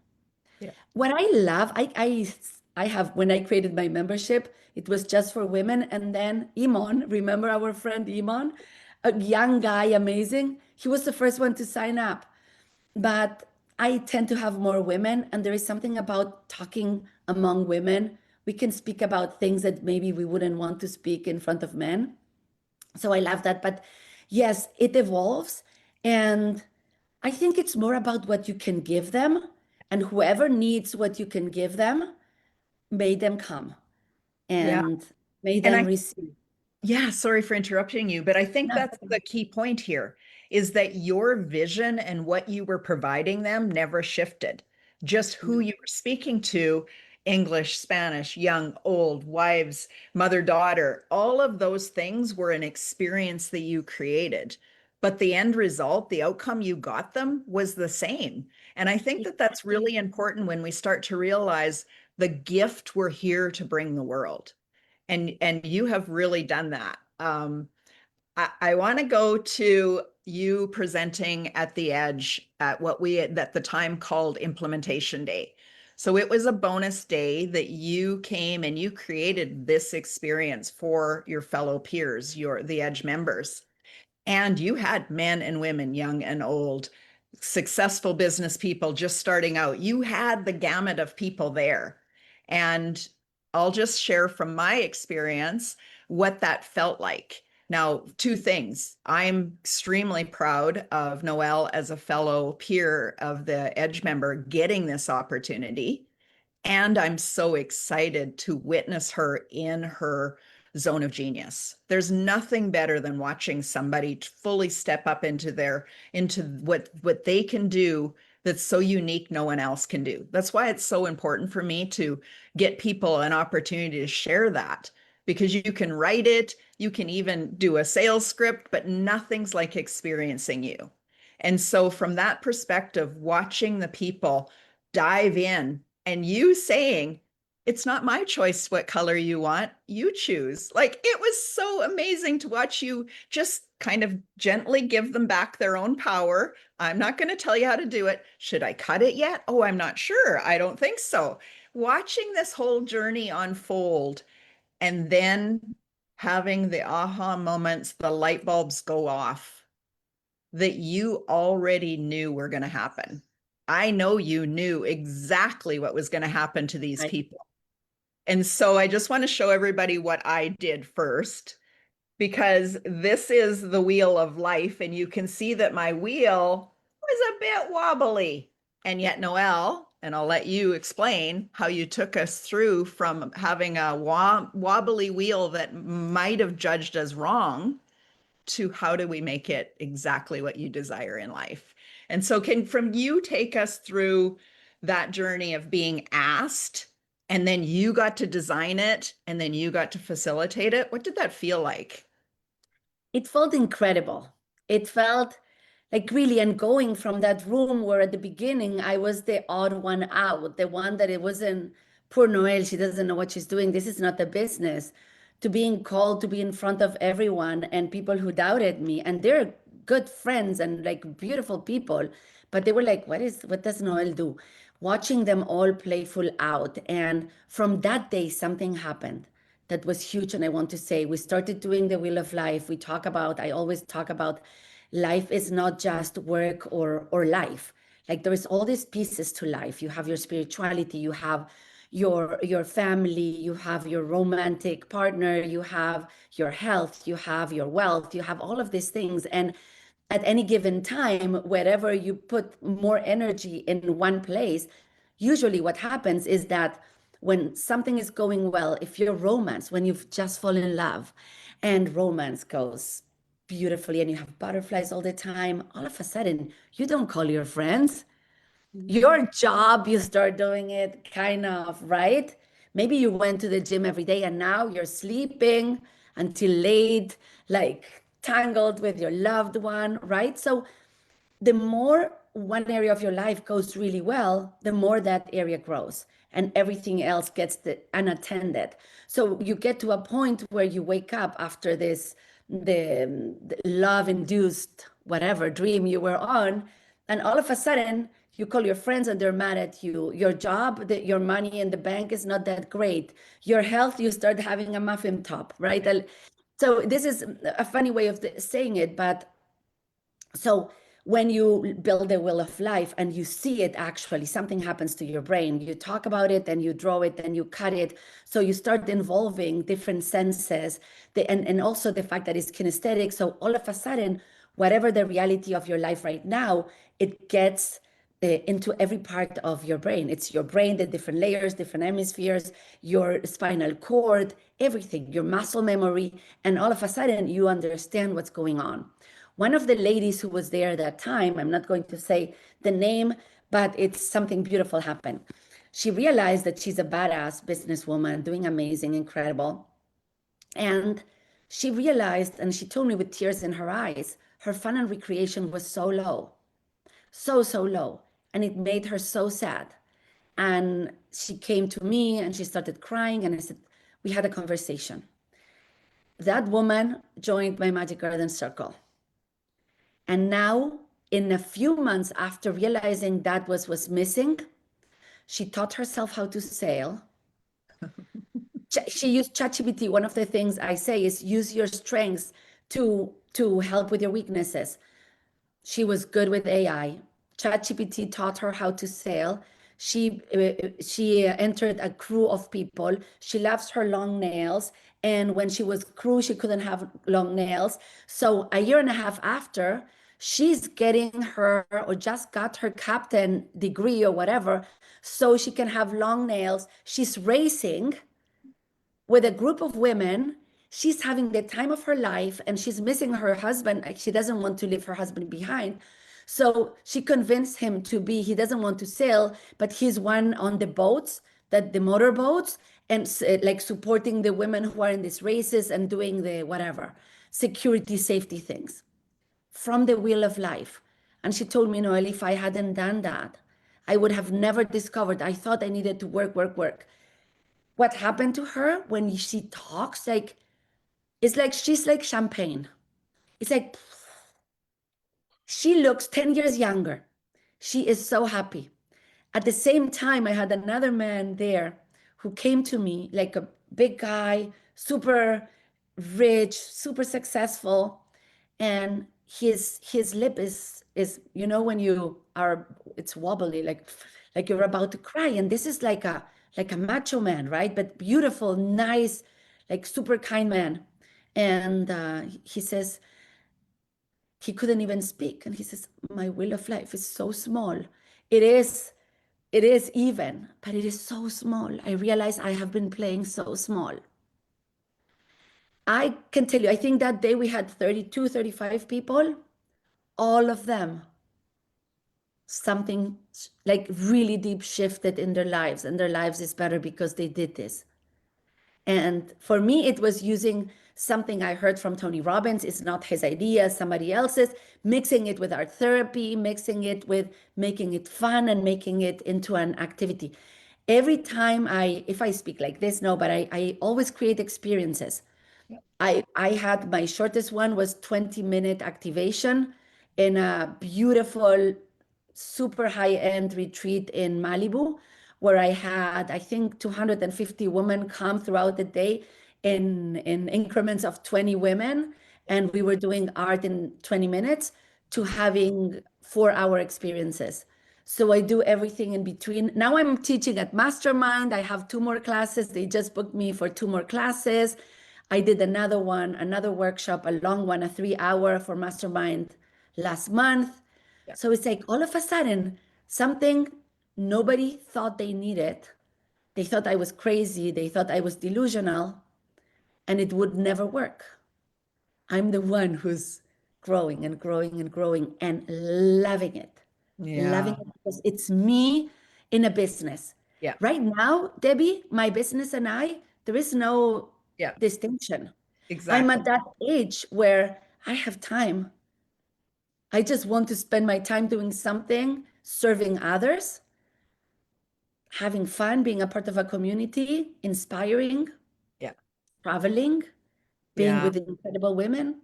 Yeah. What I love, I have, when I created my membership, it was just for women. And then Imon, remember our friend Imon, a young guy, amazing. He was the first one to sign up. But I tend to have more women, and there is something about talking among women. We can speak about things that maybe we wouldn't want to speak in front of men. So I love that. But yes, it evolves. And I think it's more about what you can give them. And whoever needs what you can give them, may them come Yeah. and may And them I receive. Yeah, sorry for interrupting you, but I think No. that's the key point here is that your vision and what you were providing them never shifted. Just who you were speaking to, English, Spanish, young, old, wives, mother, daughter, all of those things were an experience that you created. But the end result, the outcome you got them was the same. And I think that that's Exactly. really important when we start to realize the gift we're here to bring the world, and you have really done that. I want to go to you presenting at the Edge at what we at the time called Implementation Day. So it was a bonus day that you came and you created this experience for your fellow peers, the Edge members. And you had men and women, young and old, successful business people just starting out. You had the gamut of people there. And I'll just share from my experience what that felt like. Now, two things. I'm extremely proud of Noelle as a fellow peer of the Edge member getting this opportunity. And I'm so excited to witness her in her zone of genius. There's nothing better than watching somebody fully step up into what they can do that's so unique no one else can do. That's why it's so important for me to get people an opportunity to share that, because you can write it, you can even do a sales script, but nothing's like experiencing you. And so from that perspective, watching the people dive in and you saying, it's not my choice what color you want. You choose. Like it was so amazing to watch you just kind of gently give them back their own power. I'm not going to tell you how to do it. Should I cut it yet? Oh, I'm not sure. I don't think so. Watching this whole journey unfold and then having the aha moments, the light bulbs go off that you already knew were going to happen. I know you knew exactly what was going to happen to these Right. people. And so I just want to show everybody what I did first, because this is the wheel of life. And you can see that my wheel was a bit wobbly. And yet, Noel, and I'll let you explain how you took us through from having a wobbly wheel that might have judged us wrong to how do we make it exactly what you desire in life. And so can from you take us through that journey of being asked and then you got to design it and then you got to facilitate it? What did that feel like? It felt incredible. It felt like really, and going from that room where at the beginning I was the odd one out, the one that it wasn't, poor Noel, she doesn't know what she's doing. This is not the business. To being called to be in front of everyone and people who doubted me, and they're good friends and like beautiful people, but they were like, what does Noel do? Watching them all playful out. And from that day, something happened that was huge. And I want to say, we started doing the Wheel of Life. I always talk about life is not just work or life. Like there's all these pieces to life. You have your spirituality, you have your family, you have your romantic partner, you have your health, you have your wealth, you have all of these things. And at any given time, wherever you put more energy in one place, usually what happens is that when something is going well, if you're romance, when you've just fallen in love and romance goes beautifully and you have butterflies all the time, all of a sudden you don't call your friends. Your job, you start doing it kind of, right? Maybe you went to the gym every day and now you're sleeping until late, like tangled with your loved one, right? So the more one area of your life goes really well, the more that area grows and everything else gets unattended. So you get to a point where you wake up after the love induced whatever dream you were on, and all of a sudden you call your friends and they're mad at you. Your job, your money in the bank is not that great. Your health, you start having a muffin top, right? So this is a funny way of saying it, but so when you build a wheel of life and you see it, actually something happens to your brain. You talk about it, then you draw it, then you cut it. So you start involving different senses, and also the fact that it's kinesthetic. So all of a sudden, whatever the reality of your life right now, it gets into every part of your brain. It's your brain, the different layers, different hemispheres, your spinal cord, everything, your muscle memory. And all of a sudden, you understand what's going on. One of the ladies who was there at that time, I'm not going to say the name, but it's something beautiful happened. She realized that she's a badass businesswoman, doing amazing, incredible. And she realized, and she told me with tears in her eyes, her fun and recreation was so low, so low. And it made her so sad. And she came to me and she started crying. And I said, we had a conversation. That woman joined my Magic Garden Circle. And now, in a few months after realizing that was missing, she taught herself how to sail. She used ChatGPT. One of the things I say is use your strengths to help with your weaknesses. She was good with AI. ChatGPT taught her how to sail. She entered a crew of people. She loves her long nails, and when she was crew, she couldn't have long nails. So a year and a half after, she's getting her or just got her captain degree or whatever, so she can have long nails. She's racing with a group of women. She's having the time of her life and she's missing her husband. She doesn't want to leave her husband behind. So she convinced him to be, he doesn't want to sail, but he's one on the boats, that the motor boats, and like supporting the women who are in these races and doing the whatever, security, safety things from the wheel of life. And she told me, Noel, if I hadn't done that, I would have never discovered. I thought I needed to work, work, work. what happened to her when she talks, like, it's like she's like champagne. It's like she looks 10 years younger. She is so happy. At the same time, I had another man there who came to me, like a big guy, super rich, super successful, and his lip is, you know, when you are, it's wobbly, like you're about to cry. And this is like a macho man, right? But beautiful, nice, like super kind man. And he says, he couldn't even speak, and he says, my wheel of life is so small. It is it is even, but it is so small. I realize I have been playing so small. I can tell you, I think that day we had 32, 35 people, all of them, something like really deep shifted in their lives, and their lives is better because they did this. And for me, it was using something I heard from Tony Robbins. It's not his idea, somebody else's, mixing it with art therapy, mixing it with making it fun and making it into an activity. Every time if I speak like this, no, but I always create experiences. Yeah. I had my shortest one was 20-minute activation in a beautiful, super high-end retreat in Malibu, where I had, I think, 250 women come throughout the day in increments of 20 women. And we were doing art in 20 minutes to having 4-hour experiences. So I do everything in between. Now I'm teaching at Mastermind. I have 2 more classes. They just booked me for 2 more classes. I did another one, another workshop, a long one, a 3-hour for Mastermind last month. Yeah. So it's like all of a sudden, something nobody thought they needed. They thought I was crazy. They thought I was delusional, and it would never work. I'm the one who's growing and growing and growing and loving it. Loving Yeah. it because it's me in a business. Yeah. Right now, Debbie, my business and I, there is no Yeah. distinction. I'm Exactly. at that age where I have time. I just want to spend my time doing something, serving others, having fun, being a part of a community, inspiring, Yeah. traveling, being Yeah. with incredible women.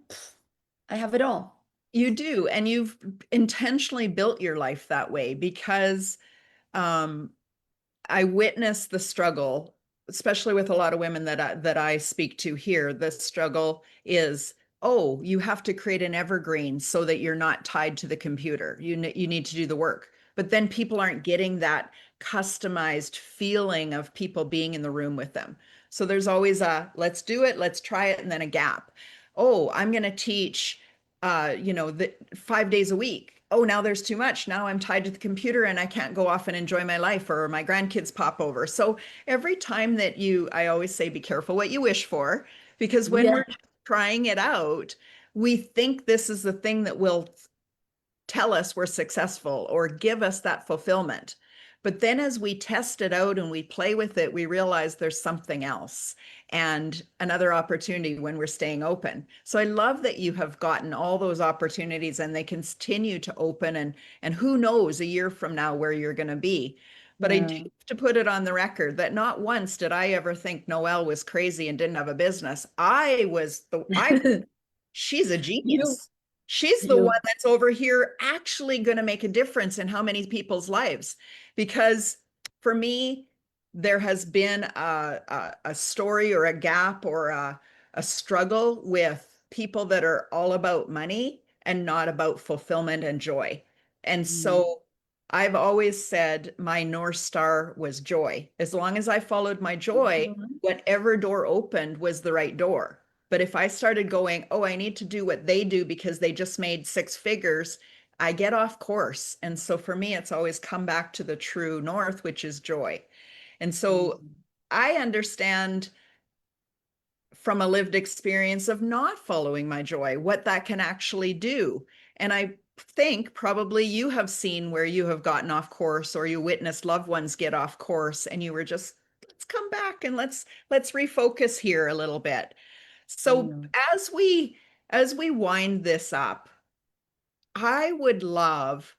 I have it all. You do. And you've intentionally built your life that way because um, I witness the struggle, especially with a lot of women that I speak to here. The struggle is, oh, you have to create an evergreen so that you're not tied to the computer. You need to do the work. But then people aren't getting that customized feeling of people being in the room with them. So there's always a let's do it, let's try it, and then a gap. Oh, I'm going to teach the 5 days a week. Oh, now there's too much. Now I'm tied to the computer and I can't go off and enjoy my life, or my grandkids pop over. So every time that I always say, be careful what you wish for, because when Yeah. we're trying it out, we think this is the thing that will tell us we're successful or give us that fulfillment. But then as we test it out and we play with it, we realize there's something else and another opportunity when we're staying open. So I love that you have gotten all those opportunities and they continue to open, and who knows a year from now where you're going to be. But I do Yeah. have to put it on the record that not once did I ever think Noelle was crazy and didn't have a business. I she's a You, genius. She's the one you. that's over here actually going to make a difference in how many people's lives. Because for me, there has been a story or a gap or a struggle with people that are all about money and not about fulfillment and joy. And Mm. so I've always said my North Star was joy. As long as I followed my joy, Mhm. whatever door opened was the right door. But if I started going, oh, I need to do what they do because they just made 6 figures, I get off course. And so for me, it's always come back to the true north, which is joy. And so Mm. I understand from a lived experience of not following my joy what that can actually do. And I think probably you have seen where you have gotten off course or you witnessed loved ones get off course and you were just, let's come back and let's refocus here a little bit. I So know. as we wind this up, I would love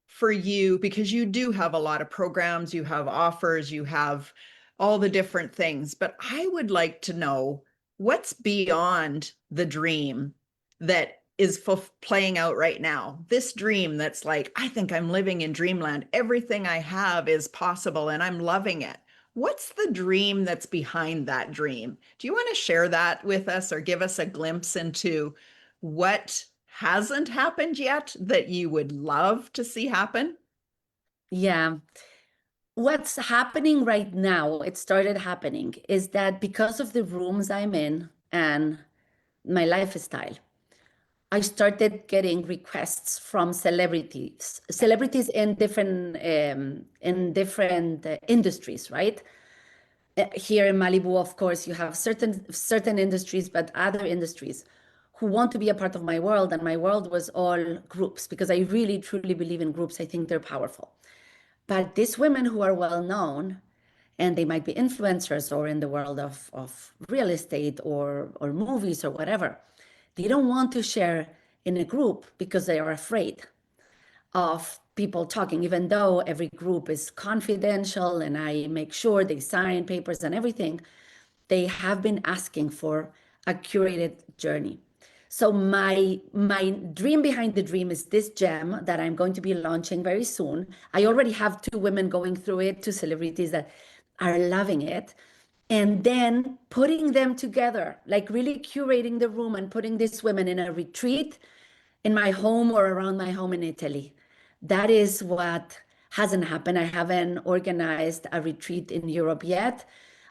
for you, because you do have a lot of programs, you have offers, you have all the different things, but I would like to know what's beyond the dream that is playing out right now. This dream that's like, I think I'm living in dreamland. Everything I have is possible and I'm loving it. What's the dream that's behind that dream? Do you want to share that with us or give us a glimpse into what hasn't happened yet that you would love to see happen? Yeah. What's happening right now, it started happening, is that because of the rooms I'm in and my lifestyle, I started getting requests from celebrities in different industries, right? Here in Malibu, of course, you have certain industries, but other industries who want to be a part of my world, and my world was all groups because I really truly believe in groups. I think they're powerful. But these women who are well known, and they might be influencers or in the world of real estate or movies or whatever, they don't want to share in a group because they are afraid of people talking, even though every group is confidential and I make sure they sign papers and everything. They have been asking for a curated journey. So my dream behind the dream is this gem that I'm going to be launching very soon. I already have two women going through it, two celebrities that are loving it. And then putting them together, like really curating the room and putting these women in a retreat in my home or around my home in Italy. That is what hasn't happened. I haven't organized a retreat in Europe yet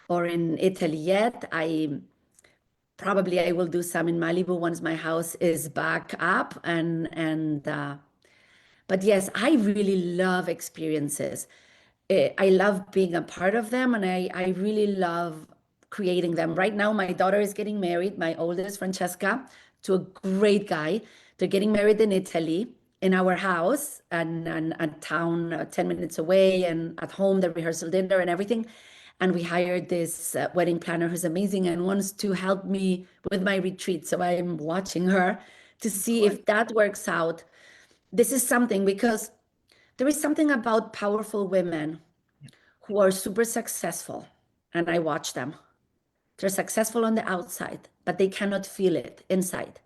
or in Italy yet. I will do some in Malibu once my house is back up and but yes, I really love experiences. I love being a part of them and I really love creating them. Right now, my daughter is getting married, my oldest, Francesca, to a great guy. They're getting married in Italy in our house and a town 10 minutes away and at home, the rehearsal dinner and everything. And we hired this wedding planner who's amazing and wants to help me with my retreat. So I'm watching her to see if that works out. This is something because there is something about powerful women who are super successful, and I watch them. They're successful on the outside, but they cannot feel it inside.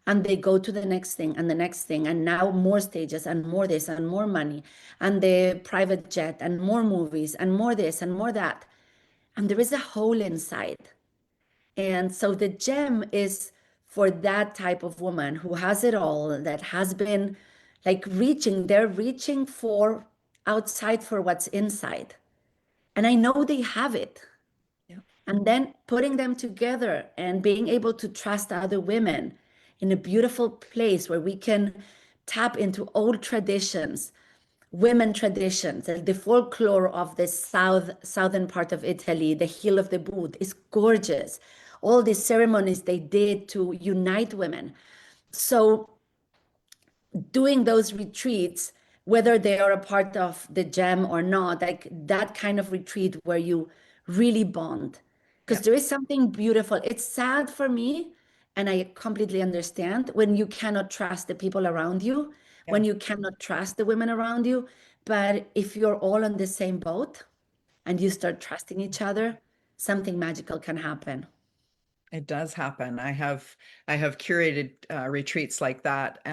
And they go to the next thing and the next thing, and now more stages and more this and more money, and the private jet and more movies and more this and more that. And there is a hole inside. And so the gem is for that type of woman who has it all, that has been like they're reaching for outside for what's inside. And I know they have it. Yeah. And then putting them together and being able to trust other women in a beautiful place where we can tap into old traditions, women traditions, the folklore of the southern part of Italy, the Hill of the Boot is gorgeous. All these ceremonies they did to unite women. So doing those retreats, whether they are a part of the gem or not, like that kind of retreat where you really bond. Because Yeah. there is something beautiful. It's sad for me, and I completely understand when you cannot trust the people around you, Yeah. when you cannot trust the women around you. But if you're all on the same boat and you start trusting each other, something magical can happen. It does happen. I have curated retreats like that.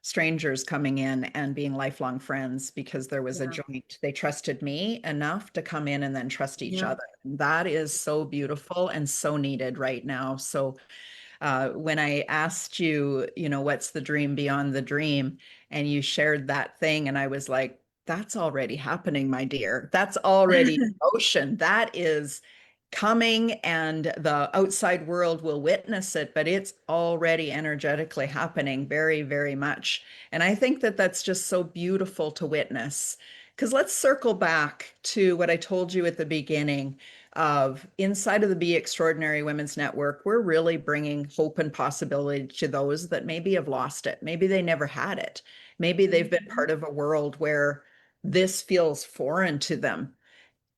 Strangers coming in and being lifelong friends because there was a Yeah. joint. They trusted me enough to come in and then trust each Yeah. other. That is so beautiful and so needed right now. So when I asked you, what's the dream beyond the dream, and you shared that thing, and I was like, that's already happening, my dear. That's already in motion. That is coming, and the outside world will witness it, but it's already energetically happening very, very much. And I think that that's just so beautiful to witness. Because let's circle back to what I told you at the beginning of inside of the Be Extraordinary Women's Network, we're really bringing hope and possibility to those that maybe have lost it. Maybe they never had it. Maybe they've been Mhm. part of a world where this feels foreign to them.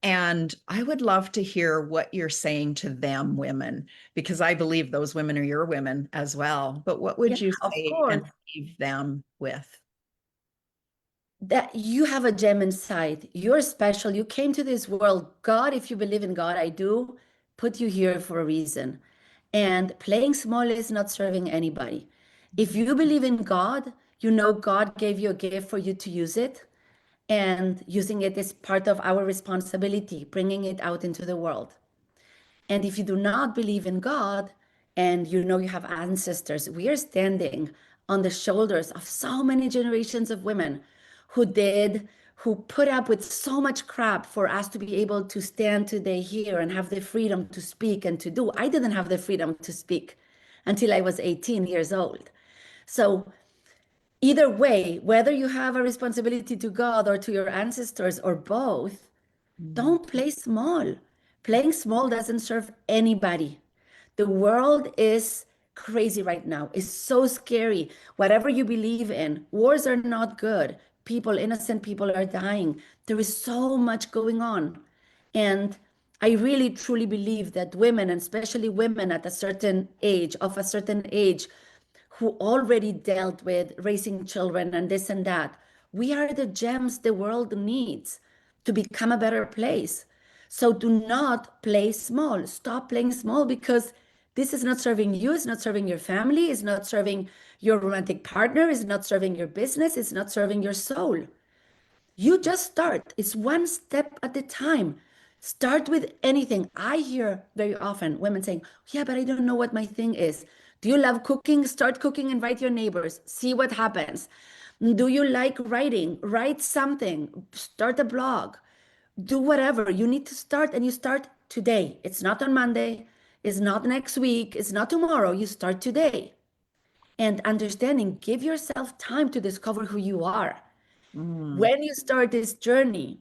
And I would love to hear what you're saying to them women, because I believe those women are your women as well. But what Yeah, would you of say and course. leave them with? that you have a gem inside. You're special. You came to this world. God, if you believe in God, I do, put you here for a reason. And playing small is not serving anybody. If you believe in God, you know God gave you a gift for you to use it. And using it is part of our responsibility, bringing it out into the world. And if you do not believe in God and you know you have ancestors, we are standing on the shoulders of so many generations of women who did, who put up with so much crap for us to be able to stand today here and have the freedom to speak and to do. I didn't have the freedom to speak until I was 18 years old. So either way, whether you have a responsibility to God or to your ancestors or both, Mm. don't play small. Playing small doesn't serve anybody. The world is crazy right now. It's so scary. Whatever you believe in, wars are not good. People, innocent people are dying. There is so much going on. And I really truly believe that women, and especially women at a certain age, of a certain age, who already dealt with raising children and this and that, we are the gems the world needs to become a better place. So do not play small. Stop playing small because this is not serving you, it's not serving your family, it's not serving your romantic partner, it's not serving your business, it's not serving your soul. You just start. It's one step at a time. Start with anything. I hear very often women saying, yeah, but I don't know what my thing is. Do you love cooking? Start cooking, invite your neighbors, see what happens. Do you like writing? Write something, start a blog, do whatever. You need to start, and you start today. It's not on Monday, it's not next week, it's not tomorrow. You start today. And understanding, give yourself time to discover who you are. Mm. When you start this journey,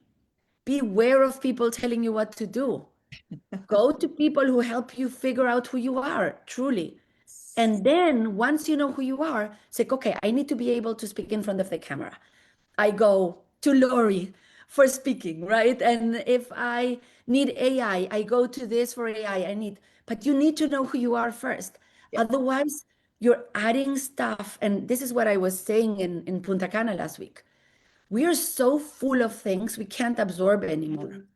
beware of people telling you what to do. Go to people who help you figure out who you are truly. And then once you know who you are, say, okay, I need to be able to speak in front of the camera. I go to Lori for speaking, right? And if I need AI, I go to this for AI. But you need to know who you are first. Yeah. Otherwise, you're adding stuff. And this is what I was saying in Punta Cana last week. We are so full of things we can't absorb anymore.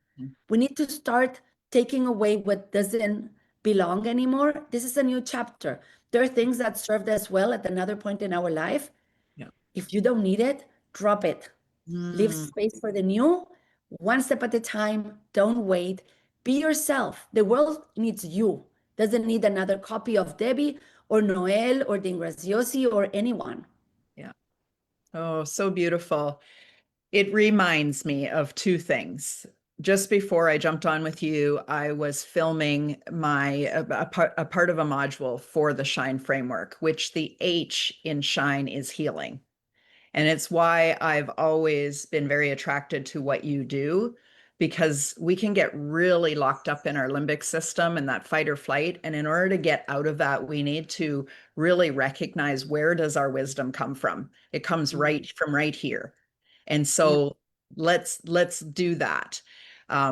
We need to start taking away what doesn't belong anymore. This is a new chapter. There are things that served us well at another point in our life. Yeah. If you don't need it, drop it. Leave Mm. space for the new, one step at a time. Don't wait. Be yourself. The world needs you. Doesn't need another copy of Debbie or Noel or Dingraziosi or anyone. Yeah. Oh, so beautiful. It reminds me of two things. Just before I jumped on with you, I was filming a part of a module for the Shine framework, which the H in Shine is healing. And it's why I've always been very attracted to what you do, because we can get really locked up in our limbic system and that fight or flight. And in order to get out of that, we need to really recognize, where does our wisdom come from? It comes right from right here. And Yeah. so let's do that.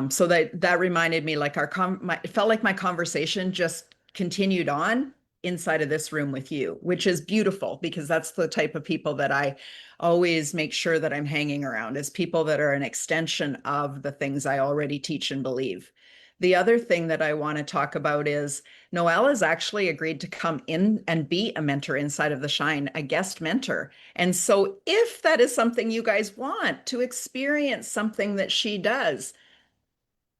So that reminded me, like it felt like my conversation just continued on inside of this room with you, which is beautiful, because that's the type of people that I always make sure that I'm hanging around, as people that are an extension of the things I already teach and believe. The other thing that I want to talk about is Noelle has actually agreed to come in and be a mentor inside of the Shine, a guest mentor. And so if that is something you guys want to experience, something that she does,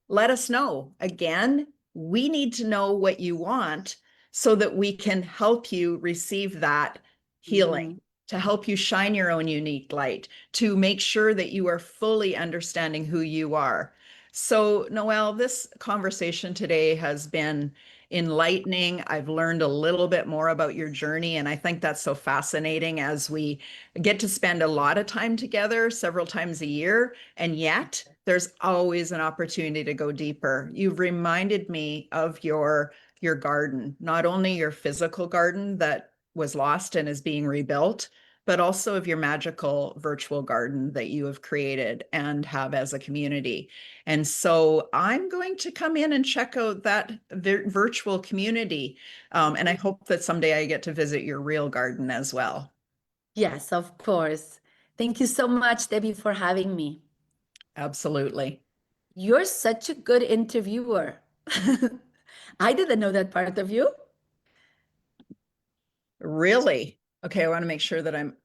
let us know. Again, we need to know what you want so that we can help you receive that healing, Mhm. to help you shine your own unique light, to make sure that you are fully understanding who you are. So, Noelle, this conversation today has been enlightening. I've learned a little bit more about your journey, and I think that's so fascinating, as we get to spend a lot of time together several times a year, and yet there's always an opportunity to go deeper. You've reminded me of your garden, not only your physical garden that was lost and is being rebuilt, but also of your magical virtual garden that you have created and have as a community. And so I'm going to come in and check out that virtual community. And I hope that someday I get to visit your real garden as well. Yes, of course. Thank you so much, Debbie, for having me. Absolutely. You're such a good interviewer. I didn't know that part of you. Really? Okay, I want to make sure that I'm